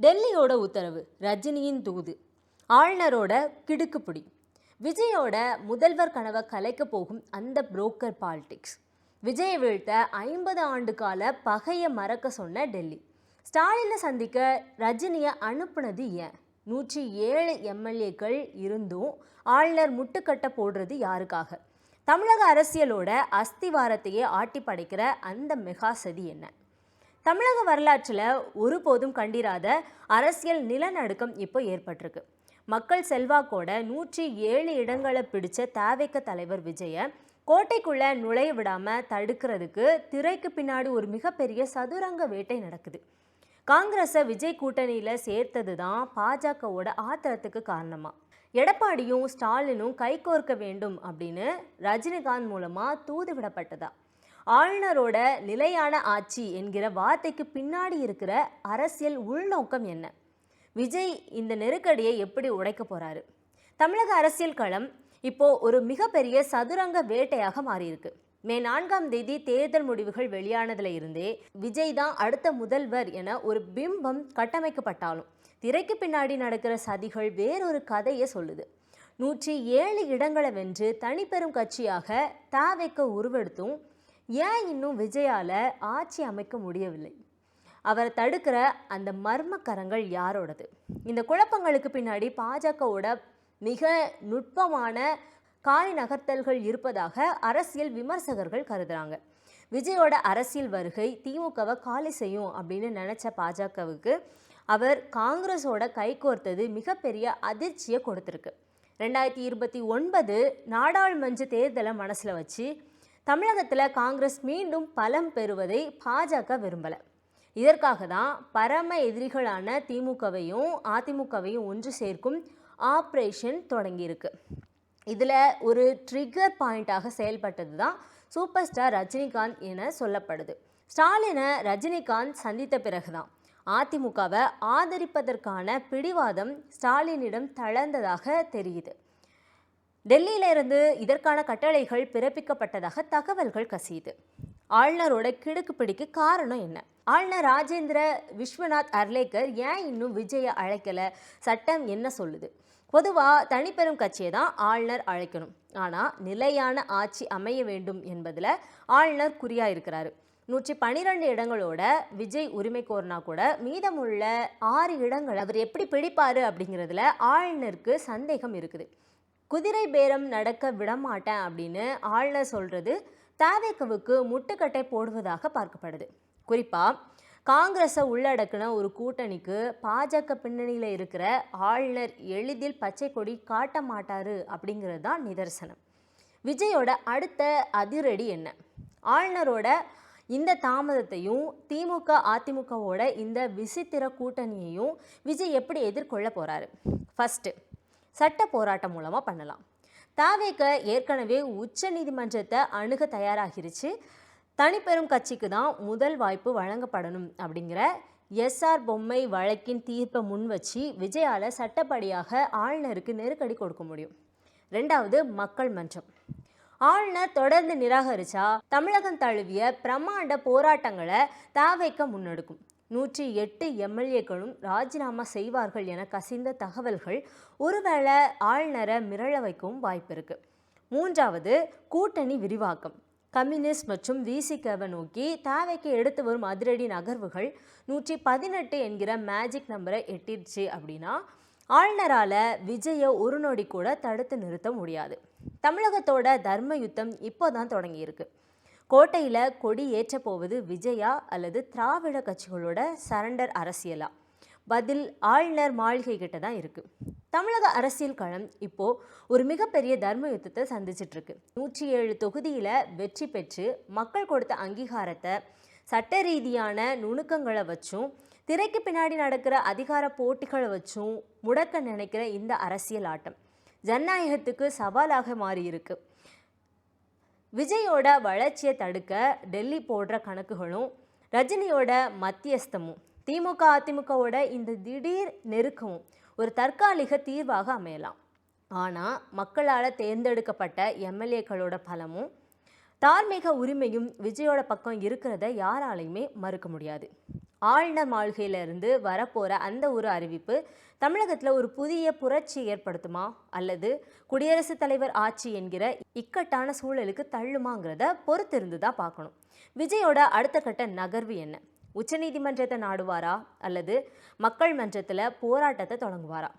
டெல்லியோட உத்தரவு, ரஜினியின் தூது, ஆளுநரோட கிடுக்குப்பிடி, விஜயோட முதல்வர் கனவை கலைக்க போகும் அந்த புரோக்கர் பாலிடிக்ஸ், விஜயை வீழ்த்த 50 ஆண்டு கால பகையை மறக்க சொன்ன டெல்லி, ஸ்டாலினை சந்திக்க ரஜினியை அனுப்புனது ஏன், 107 எம்எல்ஏக்கள் இருந்தும் ஆளுநர் முட்டுக்கட்டை போடுறது யாருக்காக, தமிழக அரசியலோட அஸ்திவாரத்தையே ஆட்டி படைக்கிற அந்த மெகா சதி என்ன? தமிழக வரலாற்றில் ஒருபோதும் கண்டிராத அரசியல் நிலநடுக்கம் இப்போ ஏற்பட்டிருக்கு. மக்கள் செல்வாக்கோட 107 இடங்களை பிடிச்ச தவிக தலைவர் விஜயை கோட்டைக்குள்ள நுழைய விடாம தடுக்கிறதுக்கு திரைக்கு பின்னாடி ஒரு மிகப்பெரிய சதுரங்க வேட்டை நடக்குது. காங்கிரஸை விஜய் கூட்டணியில சேர்த்தது தான் பாஜகவோட ஆத்திரத்துக்கு காரணமா? எடப்பாடியும் ஸ்டாலினும் கைகோர்க்க வேண்டும் அப்படின்னு ரஜினிகாந்த் மூலமா தூது விடப்பட்டதா? ஆளுநரோட நிலையான ஆட்சி என்கிற வார்த்தைக்கு பின்னாடி இருக்கிற அரசியல் உள்நோக்கம் என்ன? விஜய் இந்த நெருக்கடியை எப்படி உடைக்க போறாரு? தமிழக அரசியல் களம் இப்போ ஒரு மிகப்பெரிய சதுரங்க வேட்டையாக மாறியிருக்கு. மே 4ஆம் தேதி தேர்தல் முடிவுகள் வெளியானதுல இருந்தே விஜய் தான் அடுத்த முதல்வர் என ஒரு பிம்பம் கட்டமைக்கப்பட்டாலும் திரைக்கு பின்னாடி நடக்கிற சதிகள் வேறொரு கதையை சொல்லுது. 107 இடங்களை வென்று தனிப்பெரும் கட்சியாக தவிக உருவெடுத்தும் ஏன் இன்னும் விஜயால ஆட்சி அமைக்க முடியவில்லை? அவரை தடுக்கிற அந்த மர்ம கரங்கள் யாரோடது? இந்த குழப்பங்களுக்கு பின்னாடி பாஜகவோட மிக நுட்பமான காய் நகர்த்தல்கள் இருப்பதாக அரசியல் விமர்சகர்கள் கருதுறாங்க. விஜயோட அரசியல் வருகை திமுகவை காலி செய்யும் அப்படின்னு நினைச்ச பாஜகவுக்கு அவர் காங்கிரஸோட கைகோர்த்தது மிகப்பெரிய அதிர்ச்சியை கொடுத்துருக்கு. 2029 நாடாளுமன்ற தேர்தலை மனசுல வச்சு தமிழகத்தில் காங்கிரஸ் மீண்டும் பலம் பெறுவதை பாஜக விரும்பலை. இதற்காக தான் பரம எதிரிகளான திமுகவையும் அதிமுகவையும் ஒன்று சேர்க்கும் ஆப்ரேஷன் தொடங்கியிருக்கு. இதில் ஒரு ட்ரிகர் பாயிண்டாக செயல்பட்டது தான் சூப்பர் ஸ்டார் ரஜினிகாந்த் என சொல்லப்படுது. ஸ்டாலினை ரஜினிகாந்த் சந்தித்த பிறகுதான் அதிமுகவை ஆதரிப்பதற்கான பிடிவாதம் ஸ்டாலினிடம் தளர்ந்ததாக தெரியுது. டெல்லியிலிருந்து இதற்கான கட்டளைகள் பிறப்பிக்கப்பட்டதாக தகவல்கள் கசியுது. ஆளுநரோட கிடுக்குப்பிடிக்கு காரணம் என்ன? ஆளுநர் ராஜேந்திர விஸ்வநாத் அர்லேக்கர் ஏன் இன்னும் விஜயை அழைக்கல? சட்டம் என்ன சொல்லுது? பொதுவாக தனிப்பெரும் கட்சியை தான் ஆளுநர் அழைக்கணும். ஆனால் நிலையான ஆட்சி அமைய வேண்டும் என்பதில் ஆளுநர் குறியா இருக்கிறாரு. 112 இடங்களோட விஜய் உரிமை கோரினா கூட மீதமுள்ள 6 இடங்கள் அவர் எப்படி பிடிப்பாரு அப்படிங்கிறதுல ஆளுநருக்கு சந்தேகம் இருக்குது. குதிரை பேரம் நடக்க விடமாட்டேன் அப்படின்னு ஆளுநர் சொல்றது தவிகவுக்கு முட்டுக்கட்டை போடுவதாக பார்க்கப்படுது. குறிப்பாக காங்கிரஸை உள்ளடக்கின ஒரு கூட்டணிக்கு பாஜக பின்னணியில் இருக்கிற ஆளுநர் எளிதில் பச்சை கொடி காட்ட மாட்டாரு அப்படிங்கிறது தான் நிதர்சனம். விஜயோட அடுத்த அதிரடி என்ன? ஆளுநரோட இந்த தாமதத்தையும் திமுக அதிமுகவோட இந்த விசித்திர கூட்டணியையும் விஜய் எப்படி எதிர்கொள்ள போறாரு? ஃபர்ஸ்ட், சட்ட போராட்டம் மூலமாக பண்ணலாம். தவிக ஏற்கனவே உச்ச நீதிமன்றத்தை அணுக தயாராகிருச்சு. தனிப்பெரும் கட்சிக்கு தான் முதல் வாய்ப்பு வழங்கப்படணும் அப்படிங்கிற எஸ்ஆர் பொம்மை வழக்கின் தீர்ப்பை முன் வச்சு விஜயால சட்டப்படியாக ஆளுநருக்கு நெருக்கடி கொடுக்க முடியும். 2வது, மக்கள் மன்றம். ஆளுநர் தொடர்ந்து நிராகரிச்சா தமிழகம் தழுவிய பிரமாண்ட போராட்டங்களை தவிக முன்னெடுக்கும். 108 எம்எல்ஏக்களும் ராஜினாமா செய்வார்கள் என கசிந்த தகவல்கள் ஒருவேளை ஆளுநரை மிரள வைக்கவும் வாய்ப்பு இருக்கு. 3வது, கூட்டணி விரிவாக்கம். கம்யூனிஸ்ட் மற்றும் விசிகவை நோக்கி தவிக எடுத்து வரும் அதிரடி நகர்வுகள் 118 என்கிற மேஜிக் நம்பரை எட்டிடுச்சு அப்படின்னா ஆளுநரால விஜயை ஒரு நொடி கூட தடுத்து நிறுத்த முடியாது. தமிழகத்தோட தர்ம யுத்தம் இப்போதான் தொடங்கியிருக்கு. கோட்டையில் கொடி ஏற்ற போவது விஜயா அல்லது திராவிட கட்சிகளோட சரண்டர் அரசியலா? பதில் ஆளுநர் மாளிகை கிட்ட தான் இருக்கு. தமிழக அரசியல் களம் இப்போ ஒரு மிகப்பெரிய தர்ம யுத்தத்தை சந்திச்சிட்டு இருக்கு. 107 தொகுதியில வெற்றி பெற்று மக்கள் கொடுத்த அங்கீகாரத்தை சட்ட ரீதியான நுணுக்கங்களை வச்சும் திரைக்கு பின்னாடி நடக்கிற அதிகார போட்டிகளை வச்சும் முடக்க நினைக்கிற இந்த அரசியல் ஆட்டம் ஜனநாயகத்துக்கு சவாலாக மாறி இருக்கு. விஜயோட வளர்ச்சியை தடுக்க டெல்லி போடுற கணக்குகளும் ரஜினியோட மத்தியஸ்தமும் திமுக அதிமுகவோட இந்த திடீர் நெருக்கமும் ஒரு தற்காலிக தீர்வாக அமையலாம். ஆனால் மக்களால் தேர்ந்தெடுக்கப்பட்ட எம்எல்ஏக்களோட பலமும் தார்மீக உரிமையும் விஜயோட பக்கம் இருக்கிறத யாராலையுமே மறுக்க முடியாது. ஆழ்ந்த மாளிகையிலிருந்து வரப்போகிற அந்த ஒரு அறிவிப்பு தமிழகத்தில் ஒரு புதிய புரட்சி ஏற்படுத்துமா அல்லது குடியரசுத் தலைவர் ஆட்சி என்கிற இக்கட்டான சூழலுக்கு தள்ளுமாங்கிறத பொறுத்திருந்து தான் பார்க்கணும். விஜயோட அடுத்த கட்ட நகர்வு என்ன? உச்சநீதிமன்றத்தை நாடுவாரா அல்லது மக்கள் மன்றத்தில் போராட்டத்தை தொடங்குவாரா?